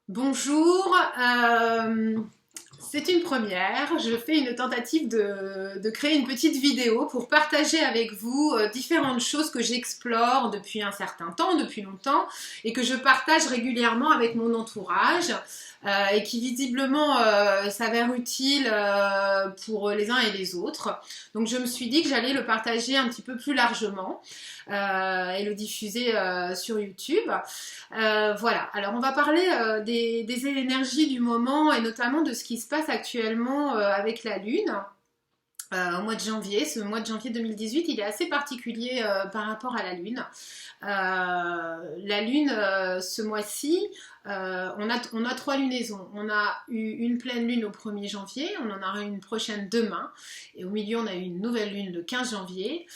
Bonjour, c'est une première. Je fais une tentative de créer une petite vidéo pour partager avec vous différentes choses que j'explore depuis un certain temps, depuis longtemps, et que je partage régulièrement avec mon entourage, et qui visiblement s'avère utile pour les uns et les autres. Donc je me suis dit que j'allais le partager un petit peu plus largement et le diffuser sur YouTube. Voilà, alors on va parler des énergies du moment et notamment de ce qui se passe actuellement avec la Lune. Au mois de janvier, ce mois de janvier 2018, il est assez particulier par rapport à la Lune. La Lune, ce mois-ci, on a trois lunaisons. On a eu une pleine Lune au 1er janvier, on en aura une prochaine demain, et au milieu, on a eu une nouvelle Lune le 15 janvier.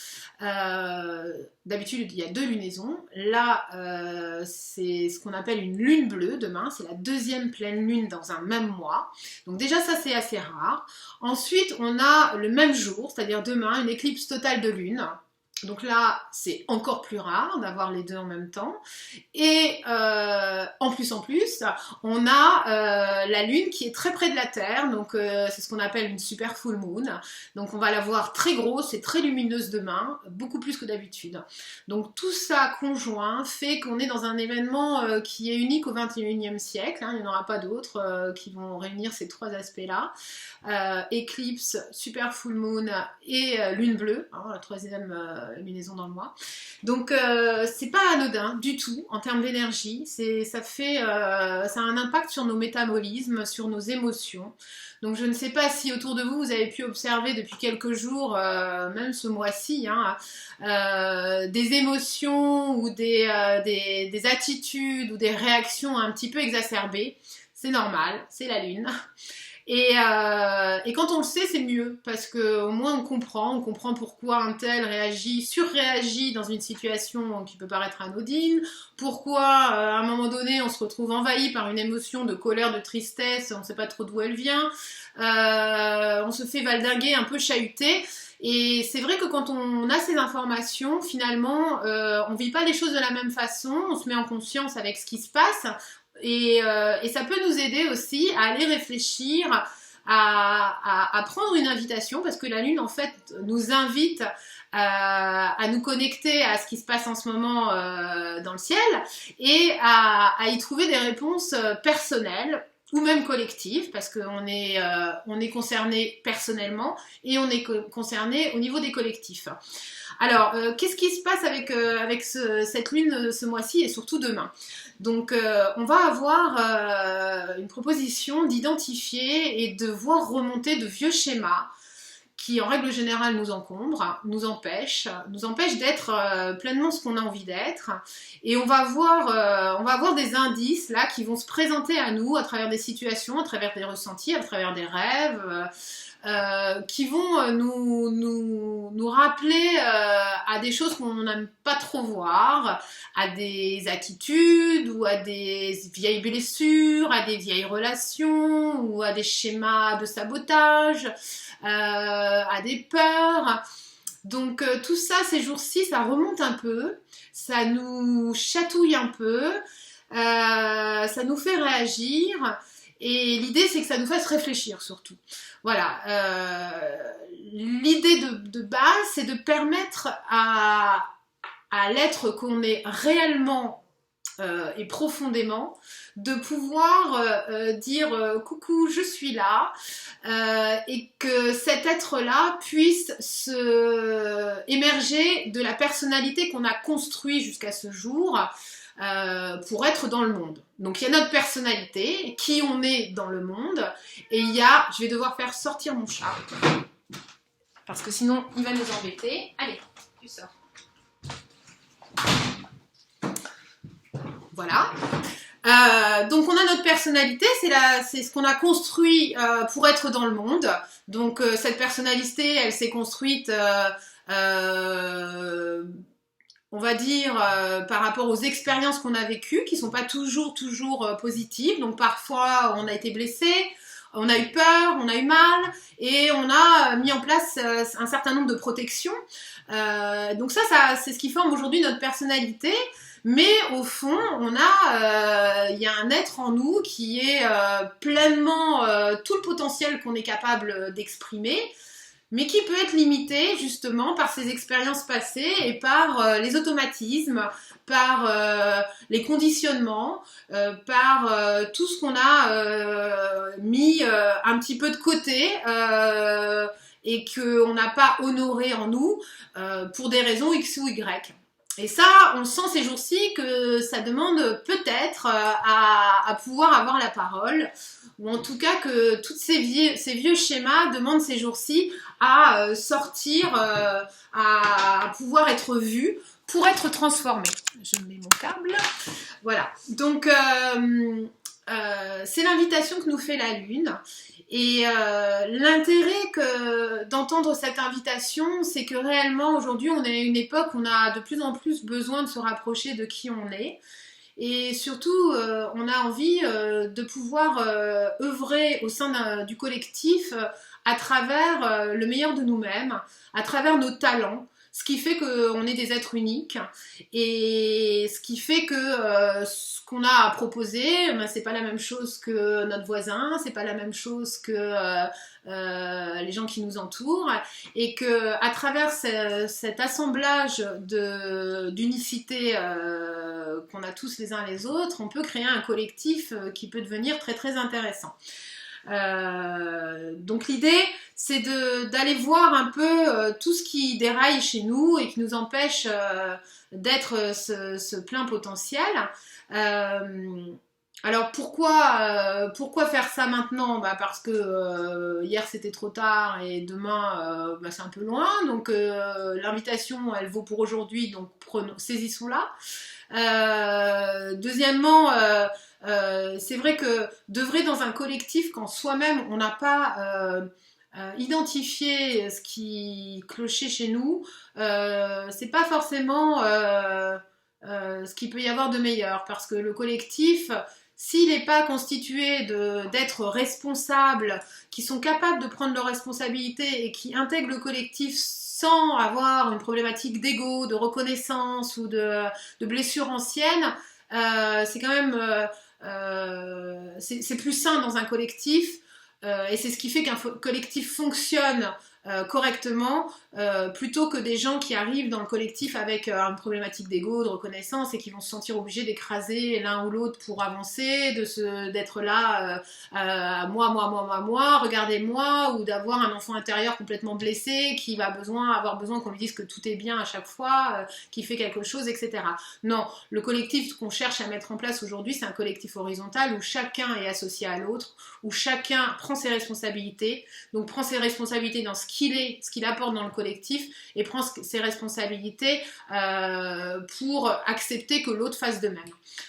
D'habitude, il y a deux lunaisons. Là, c'est ce qu'on appelle une lune bleue demain. C'est la deuxième pleine lune dans un même mois. Donc déjà, ça, c'est assez rare. Ensuite, on a le même jour, c'est-à-dire demain, une éclipse totale de lune. Donc là, c'est encore plus rare d'avoir les deux en même temps. Et en plus, on a la Lune qui est très près de la Terre. Donc c'est ce qu'on appelle une super full moon. Donc on va la voir très grosse et très lumineuse demain, beaucoup plus que d'habitude. Donc tout ça conjoint fait qu'on est dans un événement qui est unique au XXIe siècle. Hein. Il n'y en aura pas d'autres qui vont réunir ces trois aspects-là. Éclipse, super full moon et lune bleue, hein, la troisième lunaison dans le mois. Donc c'est pas anodin du tout en termes d'énergie. Ça a un impact sur nos métabolismes, sur nos émotions. Donc je ne sais pas si autour de vous, vous avez pu observer depuis quelques jours, même ce mois-ci, hein, des émotions ou des attitudes ou des réactions un petit peu exacerbées. C'est normal, c'est la Lune. Et quand on le sait, c'est mieux, parce qu'au moins on comprend pourquoi un tel surréagit dans une situation qui peut paraître anodine, pourquoi à un moment donné on se retrouve envahi par une émotion de colère, de tristesse, on ne sait pas trop d'où elle vient, on se fait valdinguer, un peu chahuter. Et c'est vrai que quand on a ces informations, finalement, on vit pas les choses de la même façon, on se met en conscience avec ce qui se passe. Et ça peut nous aider aussi à aller réfléchir, à prendre une invitation, parce que la Lune, en fait, nous invite à nous connecter à ce qui se passe en ce moment dans le ciel et à y trouver des réponses personnelles ou même collectives, parce qu'on on est concerné personnellement et on est concerné au niveau des collectifs. Alors, qu'est-ce qui se passe avec cette lune ce mois-ci et surtout demain? Donc, on va avoir une proposition d'identifier et de voir remonter de vieux schémas qui, en règle générale, nous encombrent, nous empêchent d'être pleinement ce qu'on a envie d'être. Et on va avoir des indices là qui vont se présenter à nous à travers des situations, à travers des ressentis, à travers des rêves. Qui vont nous rappeler à des choses qu'on n'aime pas trop voir, à des attitudes ou à des vieilles blessures, à des vieilles relations ou à des schémas de sabotage, à des peurs. Donc tout ça, ces jours-ci, ça remonte un peu, ça nous chatouille un peu, ça nous fait réagir. Et l'idée, c'est que ça nous fasse réfléchir surtout. Voilà. L'idée de base, c'est de permettre à l'être qu'on est réellement et profondément, de pouvoir dire coucou, je suis là, et que cet être-là puisse émerger de la personnalité qu'on a construite jusqu'à ce jour. Pour être dans le monde. Donc il y a notre personnalité, qui on est dans le monde, et je vais devoir faire sortir mon chat, parce que sinon il va nous embêter. Allez, tu sors. Voilà. Donc on a notre personnalité, c'est ce qu'on a construit pour être dans le monde. Donc cette personnalité, elle s'est construite on va dire par rapport aux expériences qu'on a vécues, qui sont pas toujours positives. Donc parfois on a été blessé, on a eu peur, on a eu mal, et on a mis en place un certain nombre de protections. Donc ça c'est ce qui forme aujourd'hui notre personnalité. Mais au fond, il y a un être en nous qui est pleinement tout le potentiel qu'on est capable d'exprimer, mais qui peut être limité justement par ses expériences passées et par les automatismes, par les conditionnements, par tout ce qu'on a mis un petit peu de côté et qu'on n'a pas honoré en nous pour des raisons X ou Y. Et ça, on sent ces jours-ci que ça demande peut-être à pouvoir avoir la parole, ou en tout cas que tous ces vieux schémas demandent ces jours-ci à sortir, à pouvoir être vus pour être transformés. Je mets mon câble. Voilà. Donc, c'est l'invitation que nous fait la Lune. Et l'intérêt d'entendre cette invitation, c'est que réellement aujourd'hui on est à une époque où on a de plus en plus besoin de se rapprocher de qui on est. Et surtout, on a envie de pouvoir œuvrer au sein du collectif à travers le meilleur de nous-mêmes, à travers nos talents, ce qui fait qu'on est des êtres uniques et ce qui fait que ce qu'on a à proposer, ben, c'est pas la même chose que notre voisin, c'est pas la même chose que les gens qui nous entourent, et que à travers cet assemblage d'unicité qu'on a tous les uns les autres, on peut créer un collectif qui peut devenir très très intéressant. Donc l'idée c'est d'aller voir un peu tout ce qui déraille chez nous et qui nous empêche d'être ce plein potentiel. Alors pourquoi faire ça maintenant? Parce que hier c'était trop tard et demain c'est un peu loin, donc l'invitation elle vaut pour aujourd'hui, donc saisissons-la. Deuxièmement, c'est vrai que d'œuvrer dans un collectif quand soi-même on n'a pas identifié ce qui clochait chez nous, c'est pas forcément ce qu'il peut y avoir de meilleur, parce que le collectif, s'il n'est pas constitué d'être responsables, qui sont capables de prendre leurs responsabilités et qui intègrent le collectif sans avoir une problématique d'ego, de reconnaissance ou de blessures anciennes, c'est quand même c'est plus sain dans un collectif, et c'est ce qui fait qu'un collectif fonctionne correctement, plutôt que des gens qui arrivent dans le collectif avec une problématique d'ego, de reconnaissance, et qui vont se sentir obligés d'écraser l'un ou l'autre pour avancer, d'être là moi, regardez-moi, ou d'avoir un enfant intérieur complètement blessé qui va avoir besoin qu'on lui dise que tout est bien à chaque fois, qui fait quelque chose, etc. Non, le collectif qu'on cherche à mettre en place aujourd'hui, c'est un collectif horizontal où chacun est associé à l'autre, où chacun prend ses responsabilités, donc prend ses responsabilités dans ce qu'il apporte dans le collectif, et prend ses responsabilités pour accepter que l'autre fasse de même.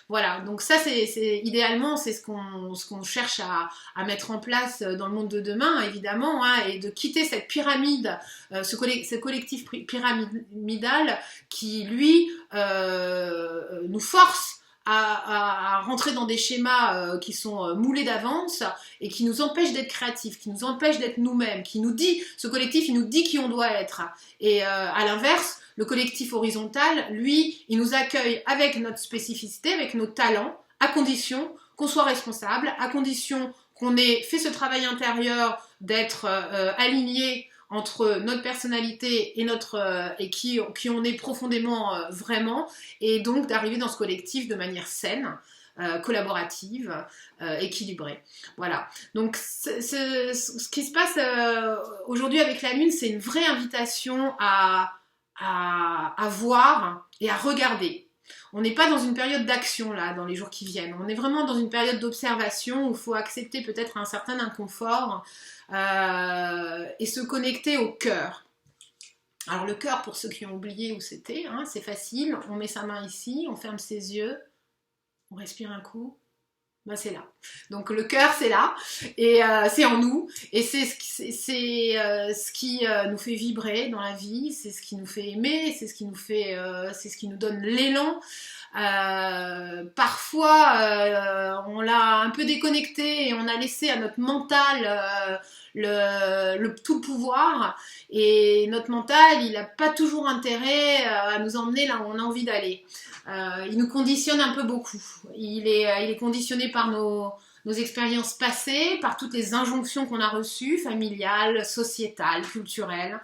Voilà, donc ça idéalement c'est ce qu'on cherche à mettre en place dans le monde de demain, évidemment, hein, et de quitter cette pyramide, ce collectif pyramidal qui lui nous force à rentrer dans des schémas qui sont moulés d'avance et qui nous empêchent d'être créatifs, qui nous empêchent d'être nous-mêmes, ce collectif il nous dit qui on doit être. Et à l'inverse, le collectif horizontal, lui, il nous accueille avec notre spécificité, avec nos talents, à condition qu'on soit responsable, à condition qu'on ait fait ce travail intérieur d'être aligné entre notre personnalité et qui on est profondément vraiment, et donc d'arriver dans ce collectif de manière saine, collaborative, équilibrée. Voilà. Donc ce qui se passe aujourd'hui avec la Lune, c'est une vraie invitation à voir et à regarder. On n'est pas dans une période d'action là, dans les jours qui viennent. On est vraiment dans une période d'observation où il faut accepter peut-être un certain inconfort et se connecter au cœur. Alors le cœur, pour ceux qui ont oublié où c'était, hein, c'est facile. On met sa main ici, on ferme ses yeux, on respire un coup Ben c'est là. Donc le cœur c'est là et c'est en nous et c'est ce qui nous fait vibrer dans la vie, c'est ce qui nous fait aimer, c'est ce qui nous donne l'élan. Parfois on l'a un peu déconnecté et on a laissé à notre mental tout le pouvoir et notre mental il n'a pas toujours intérêt à nous emmener là où on a envie d'aller. Il nous conditionne un peu beaucoup. Il est conditionné par nos expériences passées, par toutes les injonctions qu'on a reçues, familiales, sociétales, culturelles.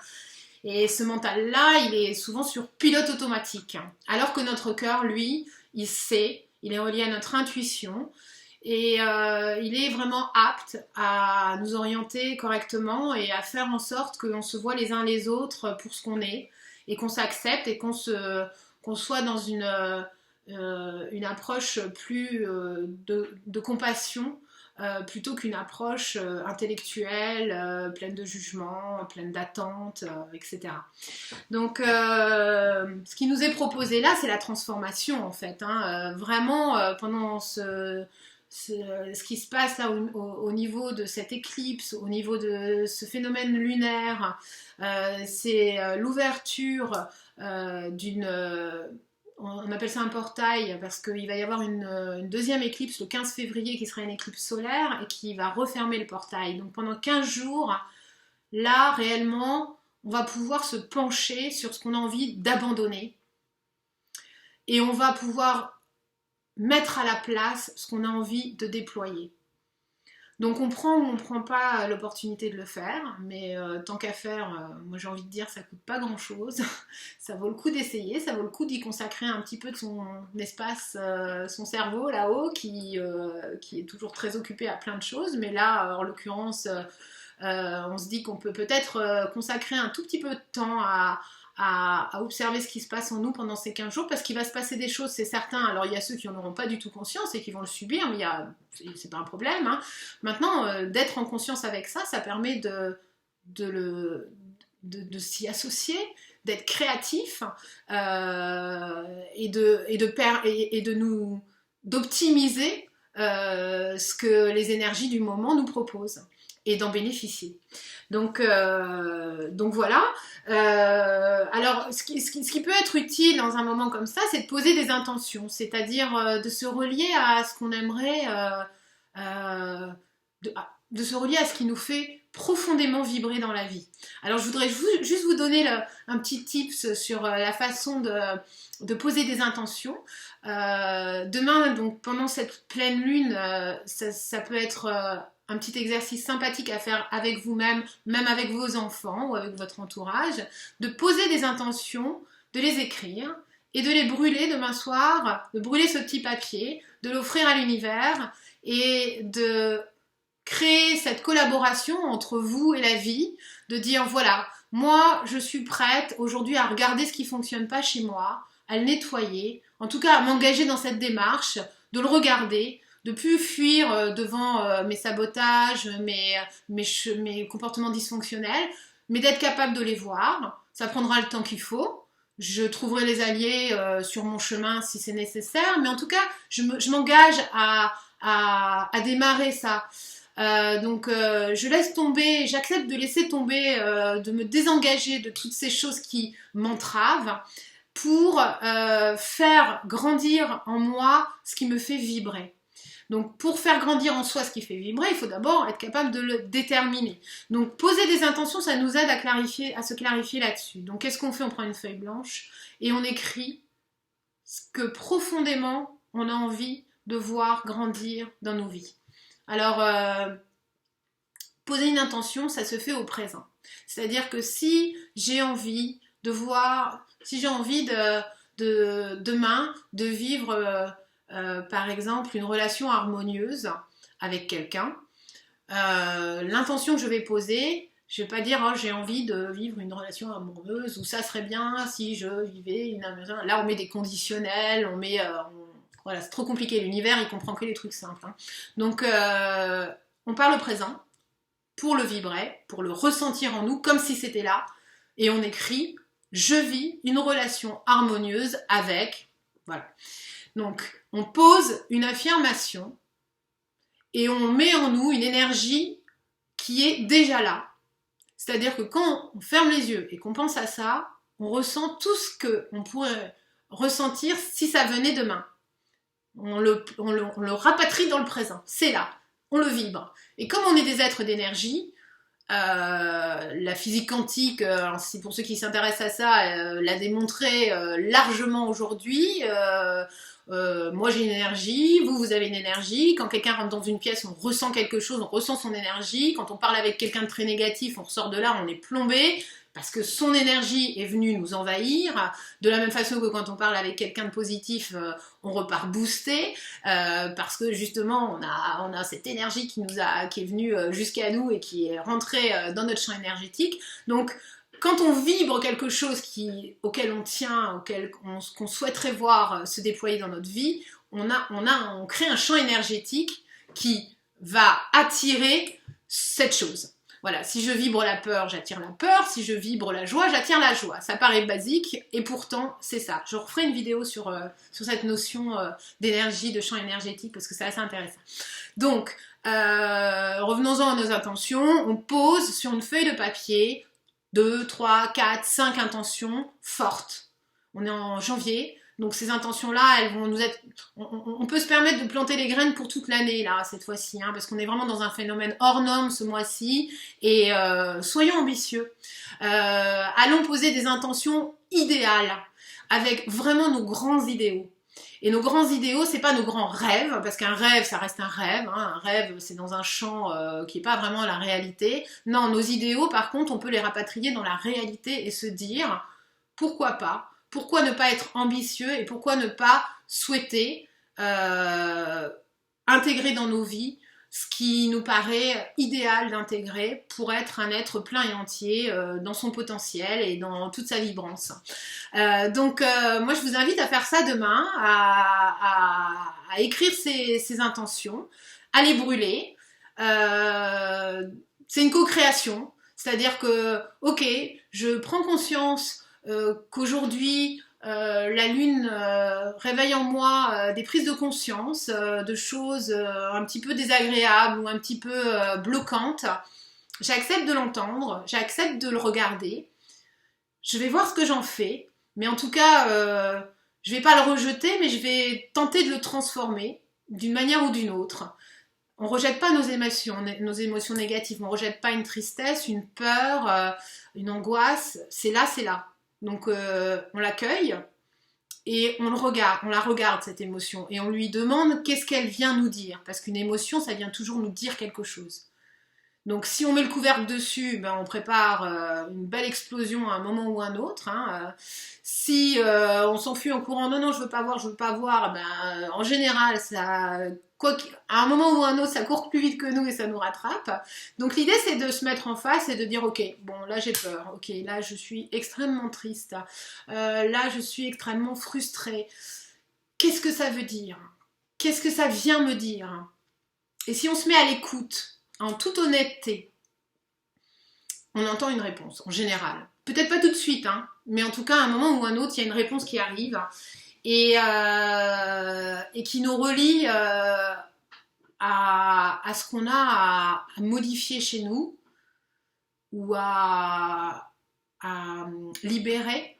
Et ce mental-là, il est souvent sur pilote automatique. Alors que notre cœur, lui, il sait, il est relié à notre intuition et il est vraiment apte à nous orienter correctement et à faire en sorte qu'on se voit les uns les autres pour ce qu'on est et qu'on s'accepte et qu'on soit dans une approche plus de compassion plutôt qu'une approche intellectuelle, pleine de jugements, pleine d'attentes, etc. Donc, ce qui nous est proposé là, c'est la transformation en fait. Hein. Vraiment, pendant ce qui se passe là au niveau de cette éclipse, au niveau de ce phénomène lunaire, c'est l'ouverture d'une... on appelle ça un portail parce qu'il va y avoir une deuxième éclipse le 15 février qui sera une éclipse solaire et qui va refermer le portail. Donc pendant 15 jours, là réellement, on va pouvoir se pencher sur ce qu'on a envie d'abandonner et on va pouvoir mettre à la place ce qu'on a envie de déployer. Donc on prend ou on prend pas l'opportunité de le faire, mais tant qu'à faire, moi j'ai envie de dire ça coûte pas grand chose, ça vaut le coup d'essayer, ça vaut le coup d'y consacrer un petit peu de son espace, son cerveau là-haut qui est toujours très occupé à plein de choses, mais là en l'occurrence on se dit qu'on peut peut-être consacrer un tout petit peu de temps à observer ce qui se passe en nous pendant ces 15 jours parce qu'il va se passer des choses, c'est certain. Alors il y a ceux qui n'en auront pas du tout conscience et qui vont le subir, mais c'est pas un problème. Hein. Maintenant, d'être en conscience avec ça, ça permet de s'y associer, d'être créatif et d'optimiser ce que les énergies du moment nous proposent et d'en bénéficier. Donc voilà. Alors, ce qui peut être utile dans un moment comme ça, c'est de poser des intentions, c'est-à-dire de se relier à ce qu'on aimerait, de se relier à ce qui nous fait profondément vibrer dans la vie. Alors, je voudrais juste vous donner un petit tips sur la façon de poser des intentions. Demain, donc pendant cette pleine lune, ça peut être un petit exercice sympathique à faire avec vous-même, même avec vos enfants ou avec votre entourage, de poser des intentions, de les écrire et de les brûler demain soir, de brûler ce petit papier, de l'offrir à l'univers et de créer cette collaboration entre vous et la vie, de dire voilà, moi je suis prête aujourd'hui à regarder ce qui ne fonctionne pas chez moi, à le nettoyer, en tout cas à m'engager dans cette démarche, de le regarder, de plus fuir devant mes sabotages, mes comportements dysfonctionnels, mais d'être capable de les voir. Ça prendra le temps qu'il faut. Je trouverai les alliés sur mon chemin si c'est nécessaire, mais en tout cas, je m'engage à démarrer ça. Je laisse tomber, j'accepte de laisser tomber, de me désengager de toutes ces choses qui m'entravent pour faire grandir en moi ce qui me fait vibrer. Donc pour faire grandir en soi ce qui fait vibrer, il faut d'abord être capable de le déterminer. Donc poser des intentions, ça nous aide à se clarifier là-dessus. Donc qu'est-ce qu'on fait? On prend une feuille blanche et on écrit ce que profondément on a envie de voir grandir dans nos vies. Alors poser une intention, ça se fait au présent. C'est-à-dire que si j'ai envie de demain de vivre par exemple une relation harmonieuse avec quelqu'un, l'intention que je vais poser, je vais pas dire oh, j'ai envie de vivre une relation amoureuse ou ça serait bien si je vivais une... Là on met des conditionnels, voilà, c'est trop compliqué, l'univers il comprend que les trucs simples. Hein. Donc on parle au présent pour le vibrer, pour le ressentir en nous comme si c'était là et on écrit je vis une relation harmonieuse avec... Voilà. Donc, on pose une affirmation et on met en nous une énergie qui est déjà là. C'est-à-dire que quand on ferme les yeux et qu'on pense à ça, on ressent tout ce qu'on pourrait ressentir si ça venait demain. On le rapatrie dans le présent, c'est là, on le vibre. Et comme on est des êtres d'énergie, la physique quantique, pour ceux qui s'intéressent à ça, l'a démontré largement aujourd'hui. Moi j'ai une énergie, vous avez une énergie. Quand quelqu'un rentre dans une pièce, on ressent quelque chose, on ressent son énergie. Quand on parle avec quelqu'un de très négatif, on ressort de là, on est plombé. Parce que son énergie est venue nous envahir, de la même façon que quand on parle avec quelqu'un de positif, on repart boosté, parce que justement on a cette énergie qui est venue jusqu'à nous et qui est rentrée dans notre champ énergétique. Donc quand on vibre quelque chose auquel on tient, qu'on souhaiterait voir se déployer dans notre vie, on crée un champ énergétique qui va attirer cette chose. Voilà, si je vibre la peur, j'attire la peur. Si je vibre la joie, j'attire la joie. Ça paraît basique, et pourtant, c'est ça. Je referai une vidéo sur cette notion d'énergie, de champ énergétique, parce que c'est assez intéressant. Donc, revenons-en à nos intentions. On pose sur une feuille de papier 2, 3, 4, 5 intentions fortes. On est en janvier. Donc ces intentions-là, elles vont nous être... On peut se permettre de planter les graines pour toute l'année, là, cette fois-ci, hein, parce qu'on est vraiment dans un phénomène hors norme ce mois-ci, et soyons ambitieux. Allons poser des intentions idéales, avec vraiment nos grands idéaux. Et nos grands idéaux, c'est pas nos grands rêves, parce qu'un rêve, ça reste un rêve, hein, un rêve, c'est dans un champ qui est pas vraiment la réalité. Non, nos idéaux, par contre, on peut les rapatrier dans la réalité et se dire, pourquoi pas ? Pourquoi ne pas être ambitieux et pourquoi ne pas souhaiter intégrer dans nos vies ce qui nous paraît idéal d'intégrer pour être un être plein et entier dans son potentiel et dans toute sa vibrance. Donc moi je vous invite à faire ça demain, à écrire ces intentions, à les brûler. C'est une co-création, c'est-à-dire que ok, je prends conscience qu'aujourd'hui la lune réveille en moi des prises de conscience, de choses un petit peu désagréables ou un petit peu bloquantes. J'accepte de l'entendre, j'accepte de le regarder. Je vais voir ce que j'en fais, mais en tout cas, je vais pas le rejeter, mais je vais tenter de le transformer d'une manière ou d'une autre. On rejette pas nos émotions négatives, on rejette pas une tristesse, une peur, une angoisse. C'est là, c'est là. Donc on l'accueille et on la regarde cette émotion et on lui demande qu'est-ce qu'elle vient nous dire, parce qu'une émotion ça vient toujours nous dire quelque chose. Donc si on met le couvercle dessus, ben, on prépare une belle explosion à un moment ou à un autre. Hein. Si on s'enfuit en courant, non, je veux pas voir, ben, en général, ça, à un moment ou à un autre, ça court plus vite que nous et ça nous rattrape. Donc l'idée, c'est de se mettre en face et de dire, ok, bon, là j'ai peur, ok, là je suis extrêmement triste, là je suis extrêmement frustrée. Qu'est-ce que ça veut dire ? Qu'est-ce que ça vient me dire ? Et si on se met à l'écoute, en toute honnêteté, on entend une réponse, en général. Peut-être pas tout de suite, hein, mais en tout cas, à un moment ou à un autre, il y a une réponse qui arrive et qui nous relie à ce qu'on a à modifier chez nous ou à libérer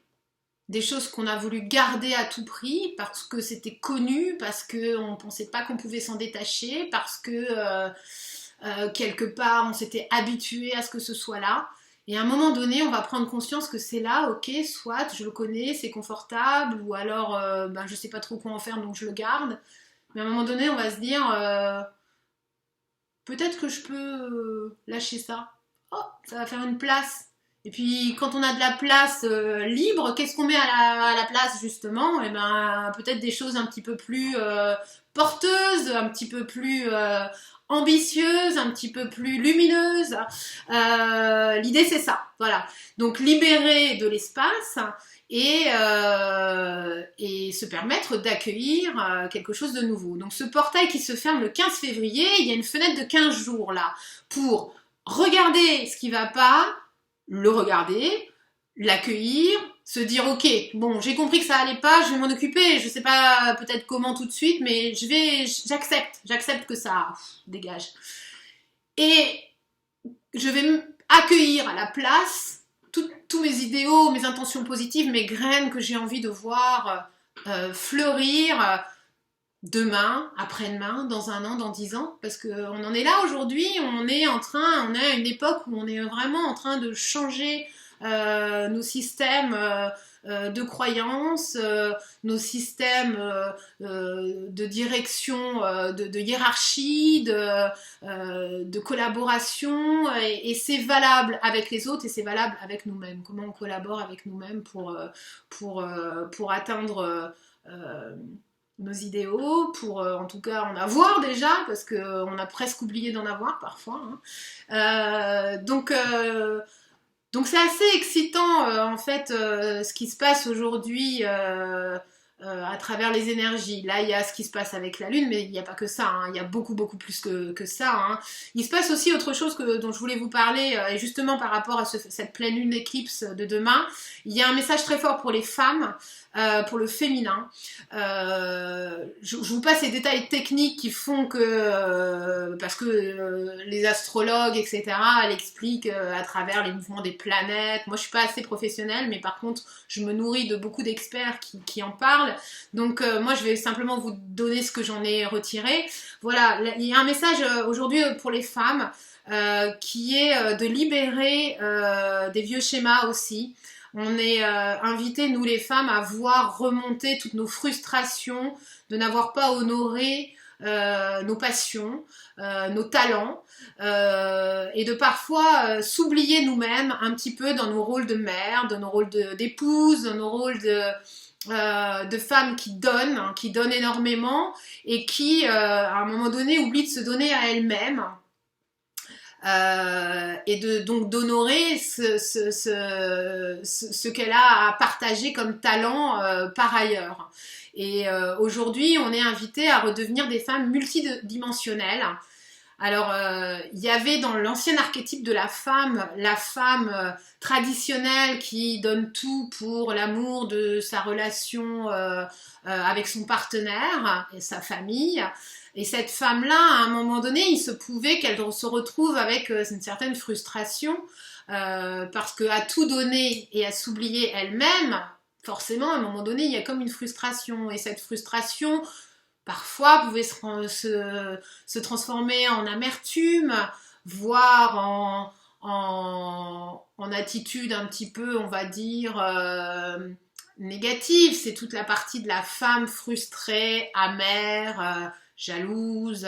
des choses qu'on a voulu garder à tout prix parce que c'était connu, parce qu'on ne pensait pas qu'on pouvait s'en détacher, parce que... quelque part on s'était habitué à ce que ce soit là, et à un moment donné on va prendre conscience que c'est là, ok, soit je le connais, c'est confortable, ou alors ben, je sais pas trop quoi en faire donc je le garde, mais à un moment donné on va se dire peut-être que je peux lâcher ça, oh, ça va faire une place. Et puis quand on a de la place libre, qu'est-ce qu'on met à la place justement ? Et ben peut-être des choses un petit peu plus porteuses, un petit peu plus ambitieuse, un petit peu plus lumineuse. L'idée c'est ça, voilà. Donc libérer de l'espace et se permettre d'accueillir quelque chose de nouveau. Donc ce portail qui se ferme le 15 février, il y a une fenêtre de 15 jours là pour regarder ce qui va pas, le regarder, l'accueillir, se dire ok, bon, j'ai compris que ça allait pas, je vais m'en occuper, je sais pas peut-être comment tout de suite, mais j'accepte que ça dégage. Et je vais accueillir à la place tous mes idéaux, mes intentions positives, mes graines que j'ai envie de voir fleurir demain, après-demain, dans 1 an, dans 10 ans, parce qu'on en est là aujourd'hui, on est à une époque où on est vraiment en train de changer nos systèmes de croyances, nos systèmes de direction, de hiérarchie, de collaboration, et c'est valable avec les autres et c'est valable avec nous-mêmes. Comment on collabore avec nous-mêmes pour atteindre nos idéaux, pour en tout cas en avoir déjà, parce qu'on a presque oublié d'en avoir parfois. Hein. Donc c'est assez excitant en fait ce qui se passe aujourd'hui à travers les énergies. Là il y a ce qui se passe avec la Lune, mais il n'y a pas que ça, hein. Il y a beaucoup plus que ça. Hein. Il se passe aussi autre chose dont je voulais vous parler, et justement par rapport à cette pleine Lune éclipse de demain, il y a un message très fort pour les femmes, pour le féminin. Je vous passe les détails techniques qui font que, parce que les astrologues, etc., elles expliquent à travers les mouvements des planètes. Moi, je suis pas assez professionnelle, mais par contre, je me nourris de beaucoup d'experts qui en parlent. Donc, moi, je vais simplement vous donner ce que j'en ai retiré. Voilà, il y a un message aujourd'hui pour les femmes qui est de libérer des vieux schémas aussi. On est invités, nous les femmes, à voir remonter toutes nos frustrations, de n'avoir pas honoré nos passions, nos talents, et de parfois s'oublier nous-mêmes un petit peu dans nos rôles de mère, dans nos rôles d'épouse, dans nos rôles de femmes qui donnent énormément et qui, à un moment donné, oublient de se donner à elles-mêmes. Et donc d'honorer ce qu'elle a à partager comme talent par ailleurs. Et aujourd'hui, on est invité à redevenir des femmes multidimensionnelles. Alors, il y avait dans l'ancien archétype de la femme traditionnelle qui donne tout pour l'amour de sa relation avec son partenaire et sa famille. Et cette femme-là, à un moment donné, il se pouvait qu'elle se retrouve avec une certaine frustration parce qu'à tout donner et à s'oublier elle-même, forcément, à un moment donné, il y a comme une frustration. Et cette frustration, parfois, pouvait se transformer en amertume, voire en attitude un petit peu, on va dire, négative. C'est toute la partie de la femme frustrée, amère, jalouse,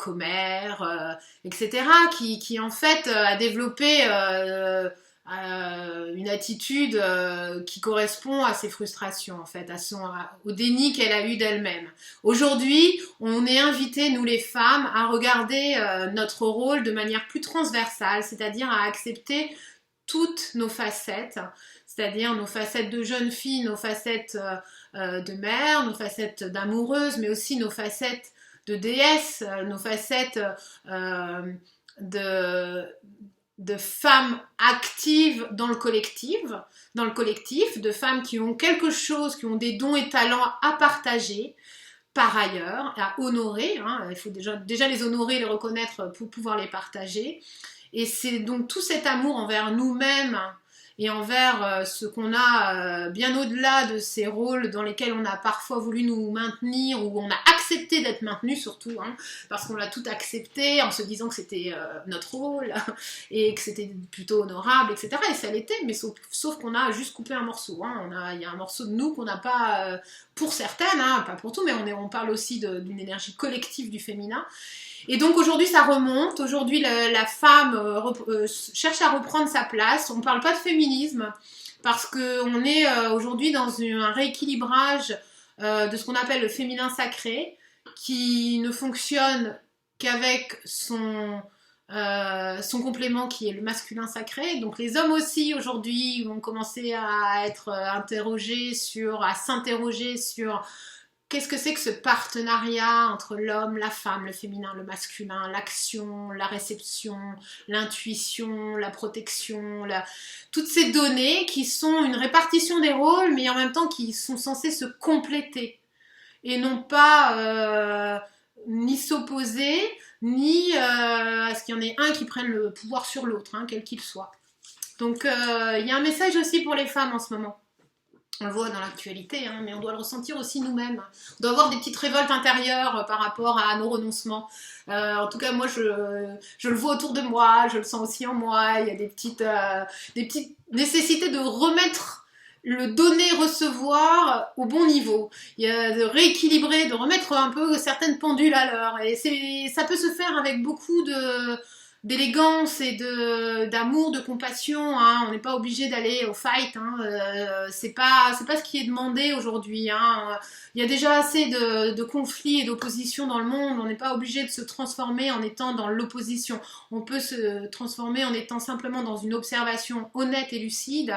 commère, etc., qui en fait a développé une attitude qui correspond à ses frustrations, en fait, au déni qu'elle a eu d'elle-même. Aujourd'hui, on est invité, nous les femmes, à regarder notre rôle de manière plus transversale, c'est-à-dire à accepter toutes nos facettes, c'est-à-dire nos facettes de jeune fille, nos facettes de mère, nos facettes d'amoureuse, mais aussi nos facettes de déesse, nos facettes de femmes actives dans le collectif, de femmes qui ont quelque chose, qui ont des dons et talents à partager, par ailleurs, à honorer, hein, il faut déjà les honorer, les reconnaître pour pouvoir les partager. Et c'est donc tout cet amour envers nous-mêmes et envers ce qu'on a bien au-delà de ces rôles dans lesquels on a parfois voulu nous maintenir, ou on a accepté d'être maintenu surtout, hein, parce qu'on l'a tout accepté en se disant que c'était notre rôle et que c'était plutôt honorable, etc. Et ça l'était, mais sauf qu'on a juste coupé un morceau. Hein. Il y a un morceau de nous qu'on n'a pas, pour certaines, hein, pas pour tout, mais on parle aussi d'une énergie collective du féminin. Et donc aujourd'hui ça remonte, aujourd'hui la femme cherche à reprendre sa place. On ne parle pas de féminisme parce qu'on est aujourd'hui dans un rééquilibrage de ce qu'on appelle le féminin sacré, qui ne fonctionne qu'avec son complément qui est le masculin sacré. Donc les hommes aussi aujourd'hui vont commencer à être interrogés à s'interroger sur qu'est-ce que c'est que ce partenariat entre l'homme, la femme, le féminin, le masculin, l'action, la réception, l'intuition, la protection, toutes ces données qui sont une répartition des rôles, mais en même temps qui sont censées se compléter et non pas ni s'opposer, ni à ce qu'il y en ait un qui prenne le pouvoir sur l'autre, hein, quel qu'il soit. Donc il y a un message aussi pour les femmes en ce moment. On le voit dans l'actualité, hein, mais on doit le ressentir aussi nous-mêmes. On doit avoir des petites révoltes intérieures par rapport à nos renoncements. En tout cas, moi, je le vois autour de moi, je le sens aussi en moi. Il y a des petites nécessités de remettre le donner-recevoir au bon niveau. Il y a de rééquilibrer, de remettre un peu certaines pendules à l'heure. Et ça peut se faire avec beaucoup d'élégance et d'amour, de compassion, hein. On n'est pas obligé d'aller au fight, hein. C'est pas ce qui est demandé aujourd'hui, hein. Il y a déjà assez de conflits et d'opposition dans le monde. On n'est pas obligé de se transformer en étant dans l'opposition. On peut se transformer en étant simplement dans une observation honnête et lucide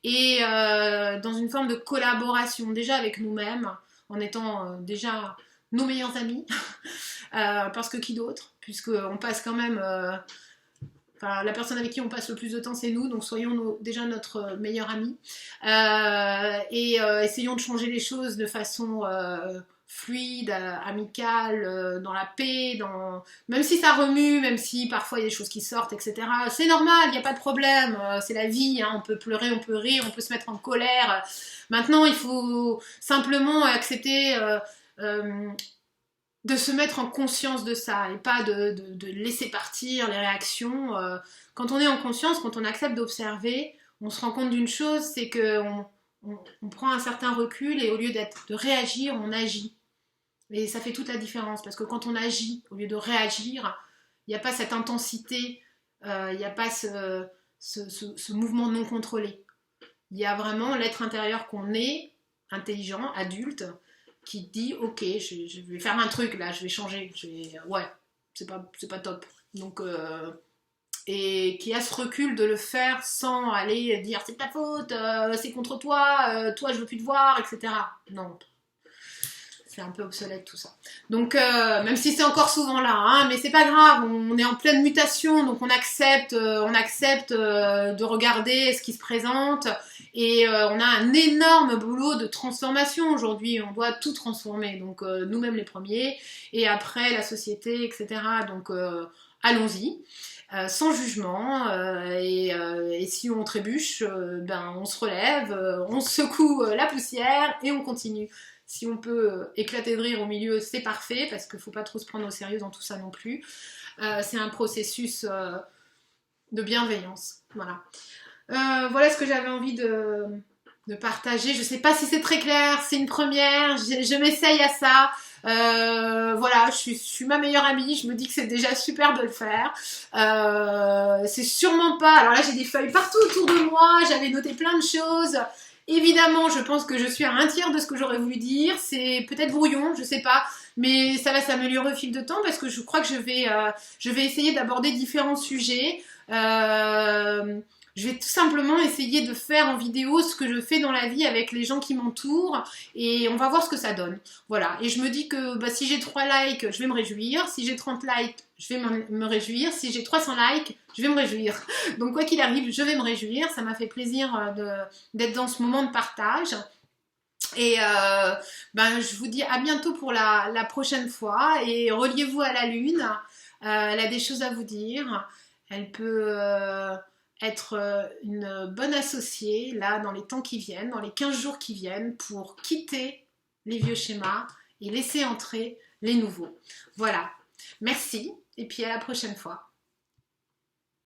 et dans une forme de collaboration déjà avec nous-mêmes, en étant déjà nos meilleurs amis, parce que qui d'autre, puisqu'on passe quand même, la personne avec qui on passe le plus de temps c'est nous, donc soyons déjà notre meilleur ami, et essayons de changer les choses de façon fluide, amicale, dans la paix, même si ça remue, même si parfois il y a des choses qui sortent, etc. C'est normal, il n'y a pas de problème, c'est la vie, hein, on peut pleurer, on peut rire, on peut se mettre en colère. Maintenant il faut simplement accepter de se mettre en conscience de ça et pas de laisser partir les réactions. Quand on est en conscience, quand on accepte d'observer, on se rend compte d'une chose, c'est qu'on prend un certain recul et au lieu de réagir, on agit. Et ça fait toute la différence parce que quand on agit, au lieu de réagir, il n'y a pas cette intensité, il n'y a pas ce mouvement non contrôlé. Il y a vraiment l'être intérieur qu'on est, intelligent, adulte, qui dit ok, je vais faire un truc là, je vais changer, ouais, c'est pas top. Donc et qui a ce recul de le faire sans aller dire c'est ta faute, c'est contre toi, toi je veux plus te voir, etc. Non, c'est un peu obsolète tout ça. Donc même si c'est encore souvent là, hein, mais c'est pas grave, on est en pleine mutation, donc on accepte de regarder ce qui se présente. Et on a un énorme boulot de transformation aujourd'hui, on doit tout transformer, donc nous-mêmes les premiers, et après la société, etc. Donc allons-y, sans jugement, et si on trébuche, on se relève, on secoue la poussière et on continue. Si on peut éclater de rire au milieu, c'est parfait, parce qu'il ne faut pas trop se prendre au sérieux dans tout ça non plus. C'est un processus de bienveillance, voilà. Voilà ce que j'avais envie de partager. Je sais pas si c'est très clair, c'est une première, je m'essaye à ça. Voilà, je suis ma meilleure amie, je me dis que c'est déjà super de le faire. C'est sûrement pas... Alors là, j'ai des feuilles partout autour de moi, j'avais noté plein de choses. Évidemment, je pense que je suis à un tiers de ce que j'aurais voulu dire. C'est peut-être brouillon, je sais pas, mais ça va s'améliorer au fil de temps parce que je crois que je vais essayer d'aborder différents sujets. Je vais tout simplement essayer de faire en vidéo ce que je fais dans la vie avec les gens qui m'entourent et on va voir ce que ça donne. Voilà, et je me dis que si j'ai 3 likes, je vais me réjouir. Si j'ai 30 likes, je vais me réjouir. Si j'ai 300 likes, je vais me réjouir. Donc quoi qu'il arrive, je vais me réjouir. Ça m'a fait plaisir d'être dans ce moment de partage. Et je vous dis à bientôt pour la prochaine fois. Et reliez-vous à la Lune. Elle a des choses à vous dire. Elle peut... être une bonne associée là dans les temps qui viennent, dans les 15 jours qui viennent pour quitter les vieux schémas et laisser entrer les nouveaux. Voilà, merci et puis à la prochaine fois.